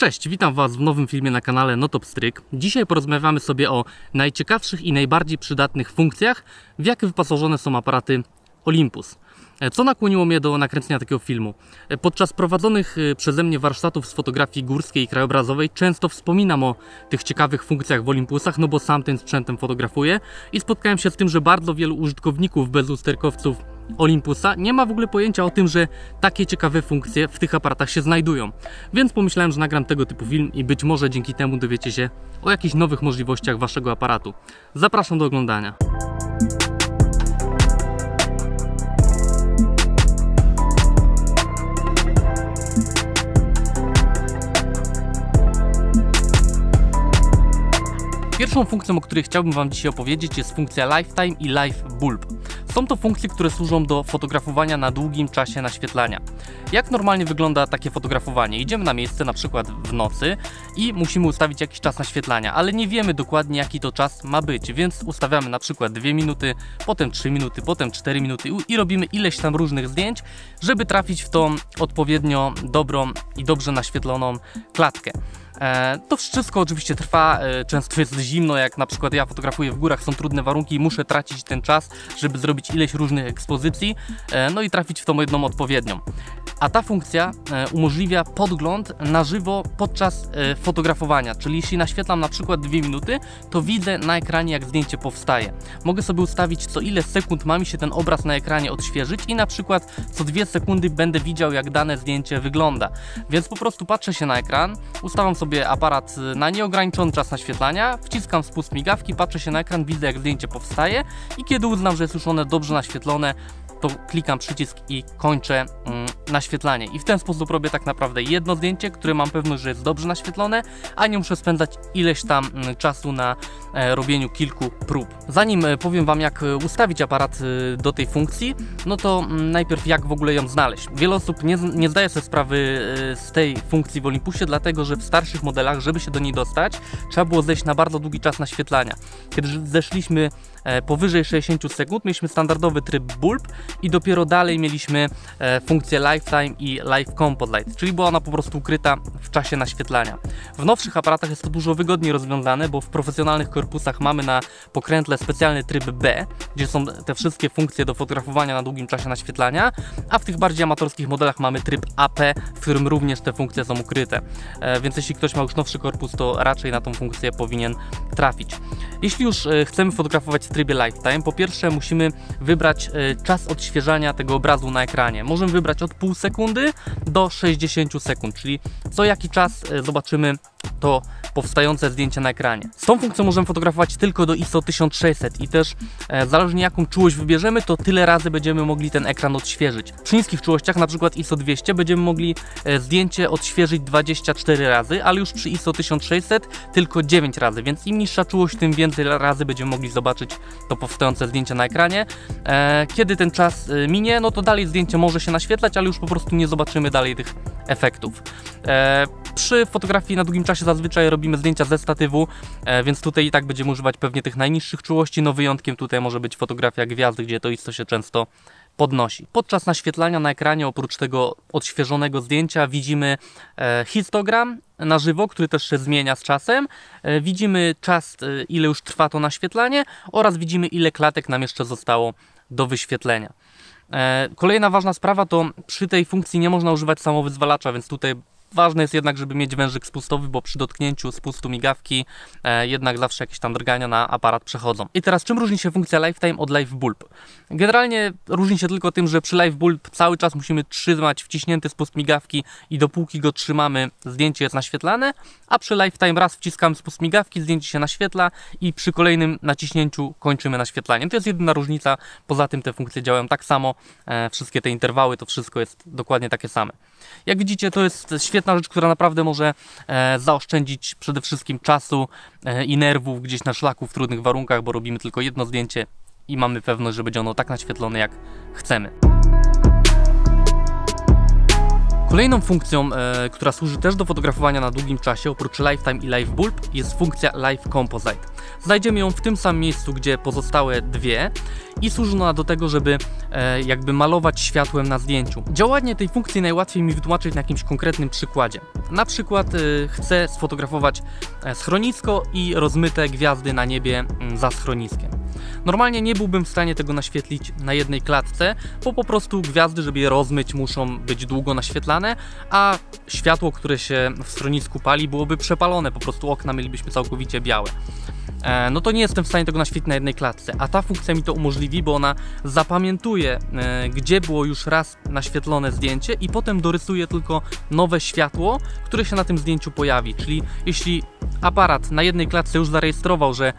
Cześć, witam Was w nowym filmie na kanale NoTopStryk. Dzisiaj porozmawiamy sobie o najciekawszych i najbardziej przydatnych funkcjach, w jakie wyposażone są aparaty Olympus. Co nakłoniło mnie do nakręcenia takiego filmu? Podczas prowadzonych przeze mnie warsztatów z fotografii górskiej i krajobrazowej często wspominam o tych ciekawych funkcjach w Olympusach, no bo sam tym sprzętem fotografuję i spotkałem się z tym, że bardzo wielu użytkowników bezusterkowców Olympusa nie ma w ogóle pojęcia o tym, że takie ciekawe funkcje w tych aparatach się znajdują. Więc pomyślałem, że nagram tego typu film i być może dzięki temu dowiecie się o jakichś nowych możliwościach Waszego aparatu. Zapraszam do oglądania. Pierwszą funkcją, o której chciałbym Wam dzisiaj opowiedzieć, jest funkcja Lifetime i Live Bulb. Są to funkcje, które służą do fotografowania na długim czasie naświetlania. Jak normalnie wygląda takie fotografowanie? Idziemy na miejsce, na przykład w nocy i musimy ustawić jakiś czas naświetlania, ale nie wiemy dokładnie, jaki to czas ma być, więc ustawiamy na przykład 2 minuty, potem 3 minuty, potem 4 minuty i robimy ileś tam różnych zdjęć, żeby trafić w tą odpowiednio dobrą i dobrze naświetloną klatkę. To wszystko oczywiście trwa, często jest zimno, jak na przykład ja fotografuję w górach, są trudne warunki i muszę tracić ten czas, żeby zrobić ileś różnych ekspozycji, no i trafić w tą jedną odpowiednią. A ta funkcja umożliwia podgląd na żywo podczas fotografowania, czyli jeśli naświetlam na przykład 2 minuty, to widzę na ekranie, jak zdjęcie powstaje. Mogę sobie ustawić, co ile sekund ma mi się ten obraz na ekranie odświeżyć i na przykład co 2 sekundy będę widział, jak dane zdjęcie wygląda. Więc po prostu patrzę się na ekran, ustawiam sobie aparat na nieograniczony czas naświetlania, wciskam spust migawki, patrzę się na ekran, widzę, jak zdjęcie powstaje i kiedy uznam, że jest już one dobrze naświetlone, to klikam przycisk i kończę naświetlanie. I w ten sposób robię tak naprawdę jedno zdjęcie, które mam pewność, że jest dobrze naświetlone, a nie muszę spędzać ileś tam czasu na robieniu kilku prób. Zanim powiem Wam, jak ustawić aparat do tej funkcji, no to najpierw jak w ogóle ją znaleźć. Wiele osób nie zdaje sobie sprawy z tej funkcji w Olympusie, dlatego że w starszych modelach, żeby się do niej dostać, trzeba było zejść na bardzo długi czas naświetlania. Kiedy zeszliśmy powyżej 60 sekund, mieliśmy standardowy tryb bulb i dopiero dalej mieliśmy funkcję Lifetime i Live Composite Light, czyli była ona po prostu ukryta w czasie naświetlania. W nowszych aparatach jest to dużo wygodniej rozwiązane, bo w profesjonalnych korpusach mamy na pokrętle specjalny tryb B, gdzie są te wszystkie funkcje do fotografowania na długim czasie naświetlania, a w tych bardziej amatorskich modelach mamy tryb AP, w którym również te funkcje są ukryte. Więc jeśli ktoś ma już nowszy korpus, to raczej na tą funkcję powinien trafić. Jeśli już chcemy fotografować w trybie Lifetime, po pierwsze musimy wybrać czas odświeżania tego obrazu na ekranie. Możemy wybrać od pół sekundy do 60 sekund, czyli co jaki czas zobaczymy to powstające zdjęcie na ekranie. Z tą funkcją możemy fotografować tylko do ISO 1600 i też zależnie jaką czułość wybierzemy, to tyle razy będziemy mogli ten ekran odświeżyć. Przy niskich czułościach, na przykład ISO 200, będziemy mogli zdjęcie odświeżyć 24 razy, ale już przy ISO 1600 tylko 9 razy, więc im niższa czułość, tym więcej razy będziemy mogli zobaczyć to powstające zdjęcie na ekranie. Kiedy ten czas minie, no to dalej zdjęcie może się naświetlać, ale już po prostu nie zobaczymy dalej tych efektów. Przy fotografii na długim czasie zazwyczaj robimy zdjęcia ze statywu, więc tutaj i tak będziemy używać pewnie tych najniższych czułości, no wyjątkiem tutaj może być fotografia gwiazdy, gdzie to ISO się często podnosi. Podczas naświetlania na ekranie, oprócz tego odświeżonego zdjęcia, widzimy histogram na żywo, który też się zmienia z czasem. Widzimy czas, ile już trwa to naświetlanie oraz widzimy, ile klatek nam jeszcze zostało do wyświetlenia. Kolejna ważna sprawa to przy tej funkcji nie można używać samowyzwalacza, więc tutaj ważne jest jednak, żeby mieć wężyk spustowy, bo przy dotknięciu spustu migawki jednak zawsze jakieś tam drgania na aparat przechodzą. I teraz czym różni się funkcja Lifetime od Live Bulb? Generalnie różni się tylko tym, że przy Live Bulb cały czas musimy trzymać wciśnięty spust migawki i dopóki go trzymamy, zdjęcie jest naświetlane, a przy Lifetime raz wciskamy spust migawki, zdjęcie się naświetla i przy kolejnym naciśnięciu kończymy naświetlanie. To jest jedyna różnica, poza tym te funkcje działają tak samo, wszystkie te interwały, to wszystko jest dokładnie takie same. Jak widzicie, to jest świetna rzecz, która naprawdę może zaoszczędzić przede wszystkim czasu i nerwów gdzieś na szlaku w trudnych warunkach, bo robimy tylko jedno zdjęcie i mamy pewność, że będzie ono tak naświetlone, jak chcemy. Kolejną funkcją, która służy też do fotografowania na długim czasie, oprócz Lifetime i Live Bulb, jest funkcja Live Composite. Znajdziemy ją w tym samym miejscu, gdzie pozostałe dwie i służy ona do tego, żeby jakby malować światłem na zdjęciu. Działanie tej funkcji najłatwiej mi wytłumaczyć na jakimś konkretnym przykładzie. Na przykład chcę sfotografować schronisko i rozmyte gwiazdy na niebie za schroniskiem. Normalnie nie byłbym w stanie tego naświetlić na jednej klatce, bo po prostu gwiazdy, żeby je rozmyć, muszą być długo naświetlane, a światło, które się w schronisku pali, byłoby przepalone, po prostu okna mielibyśmy całkowicie białe. No to nie jestem w stanie tego naświetlić na jednej klatce, a ta funkcja mi to umożliwi, bo ona zapamiętuje, gdzie było już raz naświetlone zdjęcie i potem dorysuje tylko nowe światło, które się na tym zdjęciu pojawi. Czyli jeśli aparat na jednej klatce już zarejestrował, że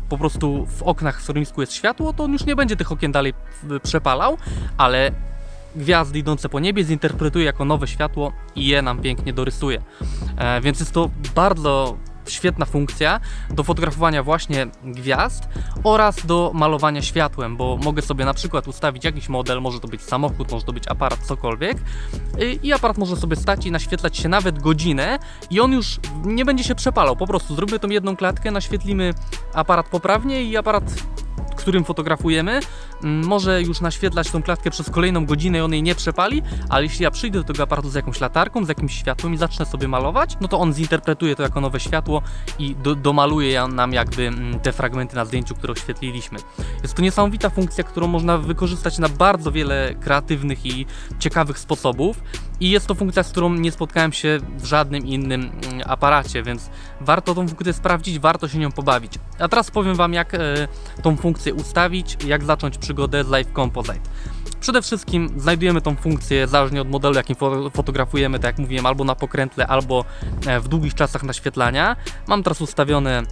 po prostu w oknach w schronisku jest światło, to on już nie będzie tych okien dalej przepalał, ale gwiazdy idące po niebie zinterpretuje jako nowe światło i je nam pięknie dorysuje. Więc jest to bardzo świetna funkcja do fotografowania właśnie gwiazd oraz do malowania światłem, bo mogę sobie na przykład ustawić jakiś model, może to być samochód, może to być aparat, cokolwiek, i aparat może sobie stać i naświetlać się nawet godzinę i on już nie będzie się przepalał. Po prostu zróbmy tą jedną klatkę, naświetlimy aparat poprawnie i aparat, którym fotografujemy, może już naświetlać tą klatkę przez kolejną godzinę i on jej nie przepali, ale jeśli ja przyjdę do tego aparatu z jakąś latarką, z jakimś światłem i zacznę sobie malować, no to on zinterpretuje to jako nowe światło i domaluje nam jakby te fragmenty na zdjęciu, które oświetliliśmy. Jest to niesamowita funkcja, którą można wykorzystać na bardzo wiele kreatywnych i ciekawych sposobów i jest to funkcja, z którą nie spotkałem się w żadnym innym aparacie, więc warto tą funkcję sprawdzić, warto się nią pobawić. A teraz powiem Wam, jak tą funkcję ustawić, jak zacząć przygodę z Live Composite. Przede wszystkim znajdujemy tą funkcję zależnie od modelu, jakim fotografujemy, tak jak mówiłem, albo na pokrętle, albo w długich czasach naświetlania. Mam teraz ustawione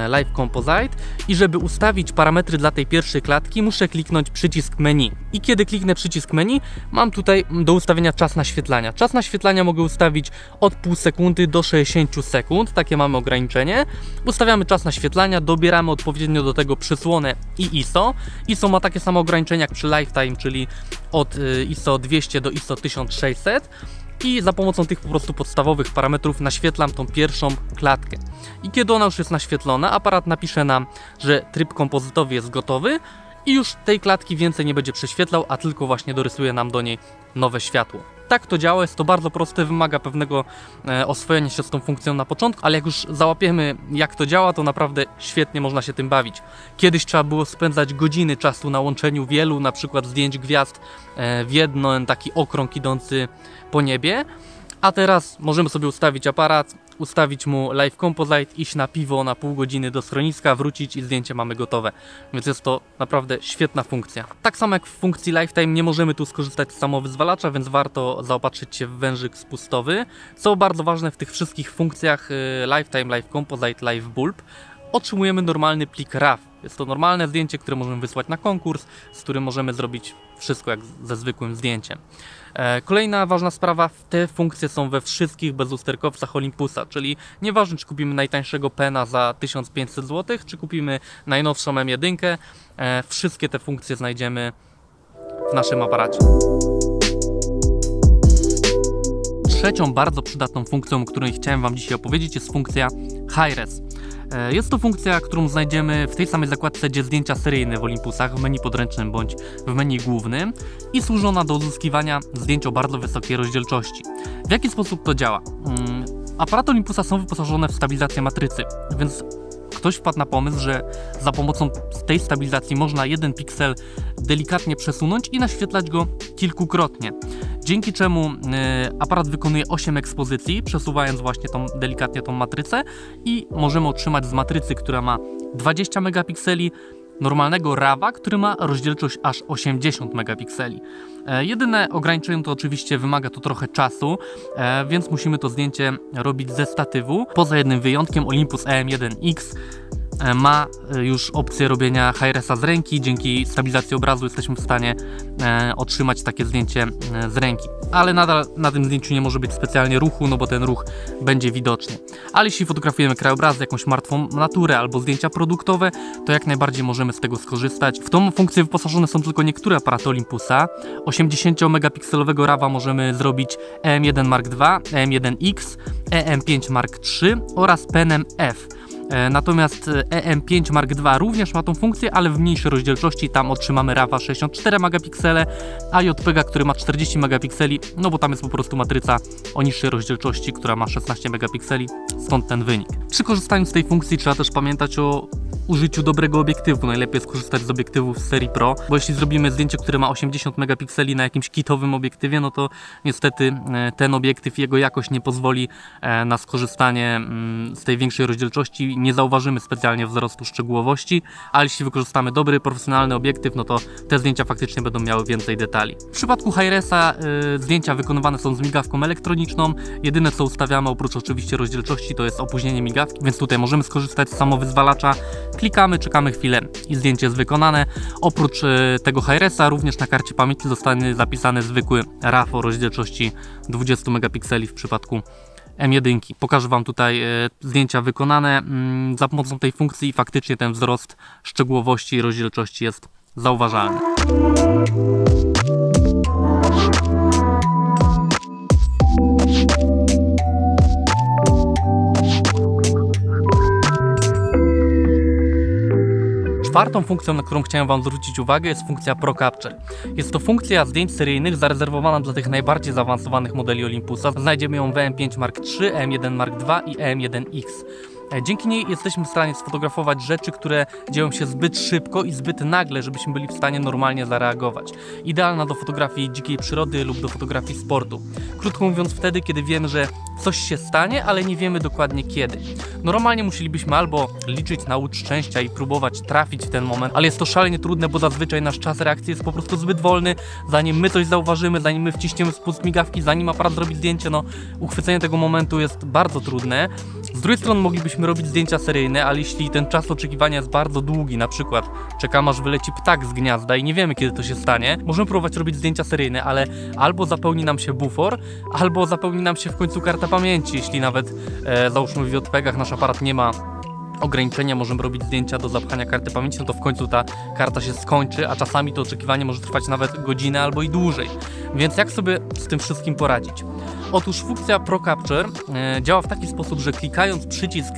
Live Composite i żeby ustawić parametry dla tej pierwszej klatki, muszę kliknąć przycisk menu. I kiedy kliknę przycisk menu, mam tutaj do ustawienia czas naświetlania. Czas naświetlania mogę ustawić od pół sekundy do 60 sekund, takie mamy ograniczenie. Ustawiamy czas naświetlania, dobieramy odpowiednio do tego przysłonę i ISO. ISO ma takie samo ograniczenia jak przy Lifetime, czyli od ISO 200 do ISO 1600. I za pomocą tych po prostu podstawowych parametrów naświetlam tą pierwszą klatkę. I kiedy ona już jest naświetlona, aparat napisze nam, że tryb kompozytowy jest gotowy i już tej klatki więcej nie będzie prześwietlał, a tylko właśnie dorysuje nam do niej nowe światło. Tak to działa, jest to bardzo proste, wymaga pewnego oswojenia się z tą funkcją na początku, ale jak już załapiemy, jak to działa, to naprawdę świetnie można się tym bawić. Kiedyś trzeba było spędzać godziny czasu na łączeniu wielu na przykład zdjęć gwiazd w jeden taki okrąg idący po niebie, a teraz możemy sobie ustawić aparat, ustawić mu Live Composite, iść na piwo na pół godziny do schroniska, wrócić i zdjęcie mamy gotowe. Więc jest to naprawdę świetna funkcja. Tak samo jak w funkcji Lifetime nie możemy tu skorzystać z samowyzwalacza, więc warto zaopatrzyć się w wężyk spustowy. Co bardzo ważne, w tych wszystkich funkcjach Lifetime, Live Composite, Live Bulb otrzymujemy normalny plik RAW. Jest to normalne zdjęcie, które możemy wysłać na konkurs, z którym możemy zrobić wszystko jak ze zwykłym zdjęciem. Kolejna ważna sprawa, te funkcje są we wszystkich bezusterkowcach Olympusa, czyli nieważne czy kupimy najtańszego pena za 1500 zł, czy kupimy najnowszą M1, wszystkie te funkcje znajdziemy w naszym aparacie. Trzecią bardzo przydatną funkcją, o której chciałem Wam dzisiaj opowiedzieć, jest funkcja Hi-Res. Jest to funkcja, którą znajdziemy w tej samej zakładce, gdzie zdjęcia seryjne w Olympusach, w menu podręcznym bądź w menu głównym i służy ona do uzyskiwania zdjęć o bardzo wysokiej rozdzielczości. W jaki sposób to działa? Aparaty Olympusa są wyposażone w stabilizację matrycy, więc ktoś wpadł na pomysł, że za pomocą tej stabilizacji można jeden piksel delikatnie przesunąć i naświetlać go kilkukrotnie. Dzięki czemu aparat wykonuje 8 ekspozycji, przesuwając właśnie delikatnie tą matrycę i możemy otrzymać z matrycy, która ma 20 megapikseli, normalnego RAW-a, który ma rozdzielczość aż 80 megapikseli. Jedyne ograniczenie to oczywiście wymaga to trochę czasu, więc musimy to zdjęcie robić ze statywu. Poza jednym wyjątkiem, Olympus EM1X ma już opcję robienia hi-resa z ręki. Dzięki stabilizacji obrazu jesteśmy w stanie otrzymać takie zdjęcie z ręki. Ale nadal na tym zdjęciu nie może być specjalnie ruchu, no bo ten ruch będzie widoczny. Ale jeśli fotografujemy krajobrazy, jakąś martwą naturę albo zdjęcia produktowe, to jak najbardziej możemy z tego skorzystać. W tą funkcję wyposażone są tylko niektóre aparaty Olympusa. 80-megapikselowego RAWa możemy zrobić EM1 Mark II, EM1X, EM5 Mark III oraz Penem F. Natomiast EM5 Mark II również ma tą funkcję, ale w mniejszej rozdzielczości. Tam otrzymamy RAWa 64 megapiksele, a JPEGa, który ma 40 megapikseli, no bo tam jest po prostu matryca o niższej rozdzielczości, która ma 16 megapikseli, stąd ten wynik. Przy korzystaniu z tej funkcji trzeba też pamiętać o użyciu dobrego obiektywu. Najlepiej skorzystać z obiektywów z serii Pro, bo jeśli zrobimy zdjęcie, które ma 80 megapikseli na jakimś kitowym obiektywie, no to niestety ten obiektyw, jego jakość nie pozwoli na skorzystanie z tej większej rozdzielczości. Nie zauważymy specjalnie wzrostu szczegółowości, ale jeśli wykorzystamy dobry, profesjonalny obiektyw, no to te zdjęcia faktycznie będą miały więcej detali. W przypadku hi-resa zdjęcia wykonywane są z migawką elektroniczną. Jedyne co ustawiamy oprócz oczywiście rozdzielczości to jest opóźnienie migawki, więc tutaj możemy skorzystać z samowyzwalacza. Klikamy, czekamy chwilę i zdjęcie jest wykonane. Oprócz tego hi-resa również na karcie pamięci zostanie zapisany zwykły RAW o rozdzielczości 20 megapikseli w przypadku M1. Pokażę Wam tutaj zdjęcia wykonane za pomocą tej funkcji i faktycznie ten wzrost szczegółowości i rozdzielczości jest zauważalny. Czwartą funkcją, na którą chciałem Wam zwrócić uwagę, jest funkcja Pro Capture. Jest to funkcja zdjęć seryjnych zarezerwowana dla tych najbardziej zaawansowanych modeli Olympusa. Znajdziemy ją w EM5 Mark III, EM1 Mark II i EM1X. Dzięki niej jesteśmy w stanie sfotografować rzeczy, które dzieją się zbyt szybko i zbyt nagle, żebyśmy byli w stanie normalnie zareagować. Idealna do fotografii dzikiej przyrody lub do fotografii sportu. Krótko mówiąc, wtedy, kiedy wiemy, że coś się stanie, ale nie wiemy dokładnie kiedy. Normalnie musielibyśmy albo liczyć na łód szczęścia i próbować trafić w ten moment, ale jest to szalenie trudne, bo zazwyczaj nasz czas reakcji jest po prostu zbyt wolny. Zanim my coś zauważymy, zanim my wciśniemy spust migawki, zanim aparat zrobi zdjęcie, no uchwycenie tego momentu jest bardzo trudne. Z drugiej strony moglibyśmy robić zdjęcia seryjne, ale jeśli ten czas oczekiwania jest bardzo długi, na przykład czekamy aż wyleci ptak z gniazda i nie wiemy kiedy to się stanie, możemy próbować robić zdjęcia seryjne, ale albo zapełni nam się bufor, albo zapełni nam się w końcu karta pamięci, jeśli nawet załóżmy w JPEG-ach nasz aparat nie ma ograniczenia, możemy robić zdjęcia do zapchania karty pamięci, no to w końcu ta karta się skończy, a czasami to oczekiwanie może trwać nawet godzinę albo i dłużej. Więc jak sobie z tym wszystkim poradzić? Otóż funkcja Pro Capture działa w taki sposób, że klikając przycisk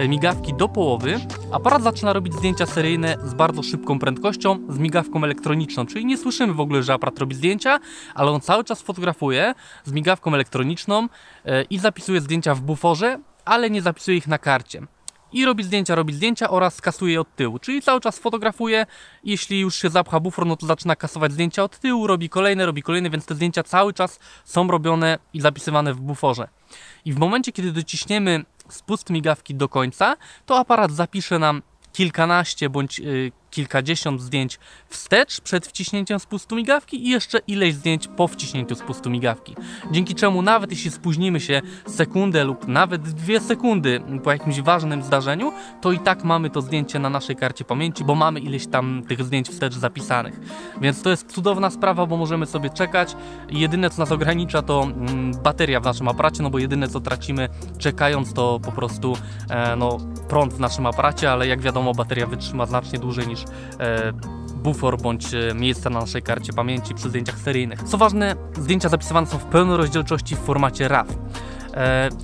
migawki do połowy, aparat zaczyna robić zdjęcia seryjne z bardzo szybką prędkością, z migawką elektroniczną, czyli nie słyszymy w ogóle, że aparat robi zdjęcia, ale on cały czas fotografuje z migawką elektroniczną i zapisuje zdjęcia w buforze, ale nie zapisuje ich na karcie. I robi zdjęcia oraz skasuje je od tyłu, czyli cały czas fotografuje. Jeśli już się zapcha bufor, no to zaczyna kasować zdjęcia od tyłu, robi kolejne, więc te zdjęcia cały czas są robione i zapisywane w buforze. I w momencie, kiedy dociśniemy spust migawki do końca, to aparat zapisze nam kilkanaście bądź kilkadziesiąt zdjęć wstecz przed wciśnięciem spustu migawki i jeszcze ileś zdjęć po wciśnięciu spustu migawki. Dzięki czemu nawet jeśli spóźnimy się sekundę lub nawet 2 sekundy po jakimś ważnym zdarzeniu, to i tak mamy to zdjęcie na naszej karcie pamięci, bo mamy ileś tam tych zdjęć wstecz zapisanych. Więc to jest cudowna sprawa, bo możemy sobie czekać. Jedyne co nas ogranicza to bateria w naszym aparacie, no bo jedyne co tracimy czekając to po prostu prąd w naszym aparacie, ale jak wiadomo bateria wytrzyma znacznie dłużej niż bufor bądź miejsca na naszej karcie pamięci przy zdjęciach seryjnych. Co ważne, zdjęcia zapisywane są w pełnej rozdzielczości w formacie RAW.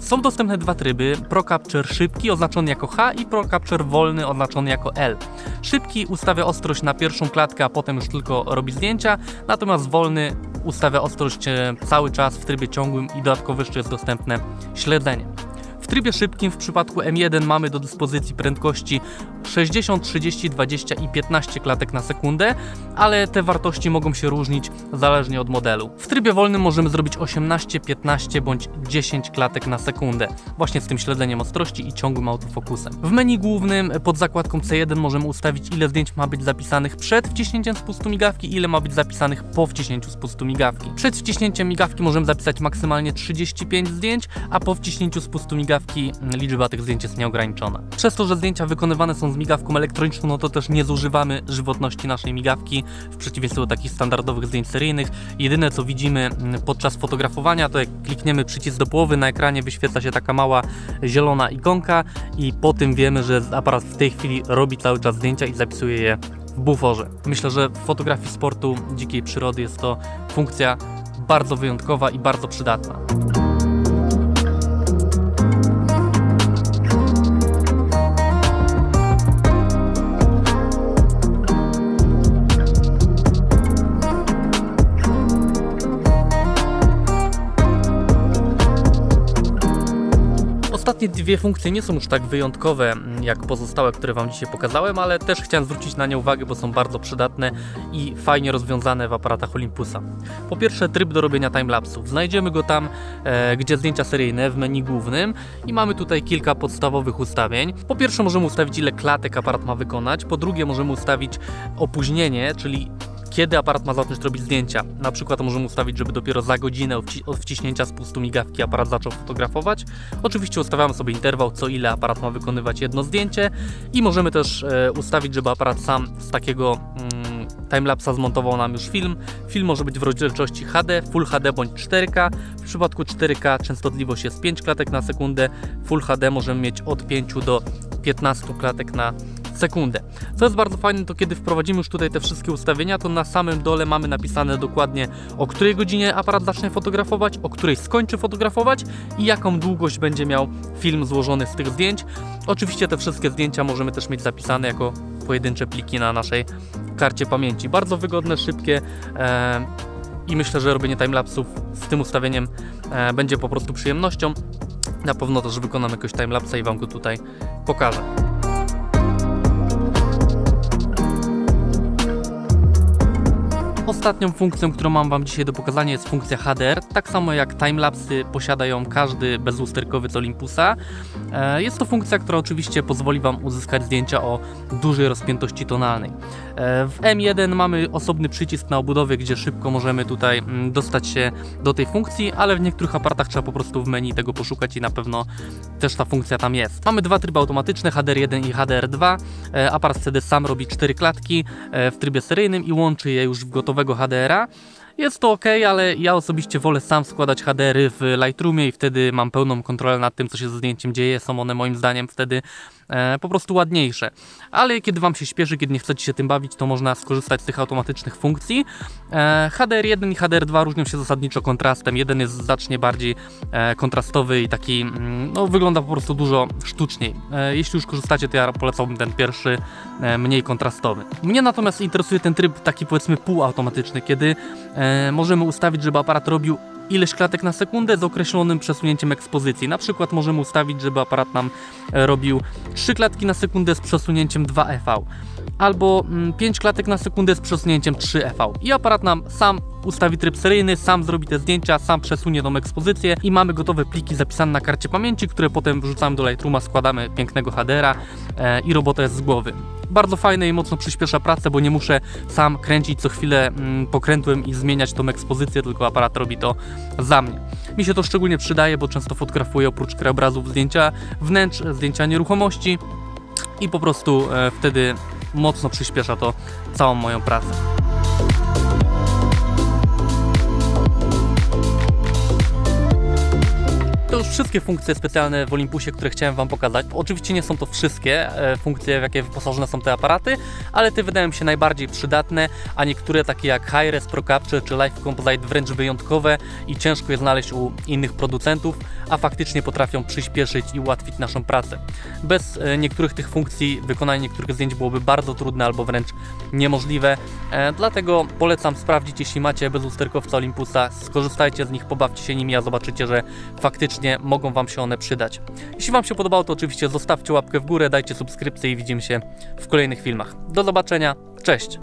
Są dostępne dwa tryby: Pro Capture szybki oznaczony jako H i Pro Capture wolny oznaczony jako L. Szybki ustawia ostrość na pierwszą klatkę, a potem już tylko robi zdjęcia, natomiast wolny ustawia ostrość cały czas w trybie ciągłym i dodatkowo jeszcze jest dostępne śledzenie. W trybie szybkim w przypadku M1 mamy do dyspozycji prędkości 60, 30, 20 i 15 klatek na sekundę, ale te wartości mogą się różnić zależnie od modelu. W trybie wolnym możemy zrobić 18, 15 bądź 10 klatek na sekundę, właśnie z tym śledzeniem ostrości i ciągłym autofokusem. W menu głównym pod zakładką C1 możemy ustawić, ile zdjęć ma być zapisanych przed wciśnięciem spustu migawki, ile ma być zapisanych po wciśnięciu spustu migawki. Przed wciśnięciem migawki możemy zapisać maksymalnie 35 zdjęć, a po wciśnięciu spustu migawki liczba tych zdjęć jest nieograniczona. Przez to, że zdjęcia wykonywane są z z migawką elektroniczną, no to też nie zużywamy żywotności naszej migawki, w przeciwieństwie do takich standardowych zdjęć seryjnych. Jedyne co widzimy podczas fotografowania, to jak klikniemy przycisk do połowy, na ekranie wyświetla się taka mała zielona ikonka i po tym wiemy, że aparat w tej chwili robi cały czas zdjęcia i zapisuje je w buforze. Myślę, że w fotografii sportu, dzikiej przyrody jest to funkcja bardzo wyjątkowa i bardzo przydatna. Ostatnie dwie funkcje nie są już tak wyjątkowe jak pozostałe, które Wam dzisiaj pokazałem, ale też chciałem zwrócić na nie uwagę, bo są bardzo przydatne i fajnie rozwiązane w aparatach Olympusa. Po pierwsze, tryb do robienia timelapsów. Znajdziemy go tam, gdzie zdjęcia seryjne, w menu głównym i mamy tutaj kilka podstawowych ustawień. Po pierwsze, możemy ustawić, ile klatek aparat ma wykonać. Po drugie, możemy ustawić opóźnienie, czyli kiedy aparat ma zacząć robić zdjęcia. Na przykład możemy ustawić, żeby dopiero za godzinę od wciśnięcia spustu migawki aparat zaczął fotografować. Oczywiście ustawiamy sobie interwał, co ile aparat ma wykonywać jedno zdjęcie i możemy też ustawić, żeby aparat sam z takiego timelapsa zmontował nam już film. Film może być w rozdzielczości HD, Full HD bądź 4K. W przypadku 4K częstotliwość jest 5 klatek na sekundę, Full HD możemy mieć od 5 do 15 klatek na sekundę. Co jest bardzo fajne, to kiedy wprowadzimy już tutaj te wszystkie ustawienia, to na samym dole mamy napisane dokładnie, o której godzinie aparat zacznie fotografować, o której skończy fotografować i jaką długość będzie miał film złożony z tych zdjęć. Oczywiście te wszystkie zdjęcia możemy też mieć zapisane jako pojedyncze pliki na naszej karcie pamięci. Bardzo wygodne, szybkie i myślę, że robienie timelapsów z tym ustawieniem będzie po prostu przyjemnością. Na pewno też wykonam jakiegoś timelapsa i Wam go tutaj pokażę. Ostatnią funkcją, którą mam Wam dzisiaj do pokazania, jest funkcja HDR. Tak samo jak timelapsy posiada ją każdy bezlusterkowy z Olympusa. Jest to funkcja, która oczywiście pozwoli Wam uzyskać zdjęcia o dużej rozpiętości tonalnej. W M1 mamy osobny przycisk na obudowie, gdzie szybko możemy tutaj dostać się do tej funkcji, ale w niektórych aparatach trzeba po prostu w menu tego poszukać i na pewno też ta funkcja tam jest. Mamy dwa tryby automatyczne, HDR1 i HDR2. Aparat wtedy sam robi 4 klatki w trybie seryjnym i łączy je już w gotowego HDR-a. Jest to ok, ale ja osobiście wolę sam składać HDR-y w Lightroomie i wtedy mam pełną kontrolę nad tym, co się ze zdjęciem dzieje. Są one moim zdaniem wtedy po prostu ładniejsze. Ale kiedy Wam się śpieszy, kiedy nie chcecie się tym bawić, to można skorzystać z tych automatycznych funkcji. HDR1 i HDR2 różnią się zasadniczo kontrastem. Jeden jest znacznie bardziej kontrastowy i taki, no, wygląda po prostu dużo sztuczniej. Jeśli już korzystacie, to ja polecałbym ten pierwszy, mniej kontrastowy. Mnie natomiast interesuje ten tryb taki, powiedzmy, półautomatyczny, kiedy możemy ustawić, żeby aparat robił ileś klatek na sekundę z określonym przesunięciem ekspozycji. Na przykład możemy ustawić, żeby aparat nam robił 3 klatki na sekundę z przesunięciem 2 EV albo 5 klatek na sekundę z przesunięciem 3 EV i aparat nam sam ustawi tryb seryjny, sam zrobi te zdjęcia, sam przesunie tą ekspozycję i mamy gotowe pliki zapisane na karcie pamięci, które potem wrzucamy do Lightrooma, składamy pięknego HDR-a i robota jest z głowy. Bardzo fajne i mocno przyspiesza pracę, bo nie muszę sam kręcić co chwilę pokrętłem i zmieniać tą ekspozycję, tylko aparat robi to za mnie. Mi się to szczególnie przydaje, bo często fotografuję oprócz krajobrazów zdjęcia wnętrz, zdjęcia nieruchomości i po prostu wtedy mocno przyspiesza to całą moją pracę. To już wszystkie funkcje specjalne w Olympusie, które chciałem Wam pokazać. Oczywiście nie są to wszystkie funkcje, w jakie wyposażone są te aparaty, ale te wydają mi się najbardziej przydatne, a niektóre takie jak Hi-Res, Pro Capture czy Live Composite wręcz wyjątkowe i ciężko je znaleźć u innych producentów, a faktycznie potrafią przyspieszyć i ułatwić naszą pracę. Bez niektórych tych funkcji wykonanie niektórych zdjęć byłoby bardzo trudne albo wręcz niemożliwe, dlatego polecam sprawdzić, jeśli macie bezlusterkowca Olympusa, skorzystajcie z nich, pobawcie się nimi, a zobaczycie, że faktycznie mogą Wam się one przydać. Jeśli Wam się podobało, to oczywiście zostawcie łapkę w górę, dajcie subskrypcję i widzimy się w kolejnych filmach. Do zobaczenia, cześć!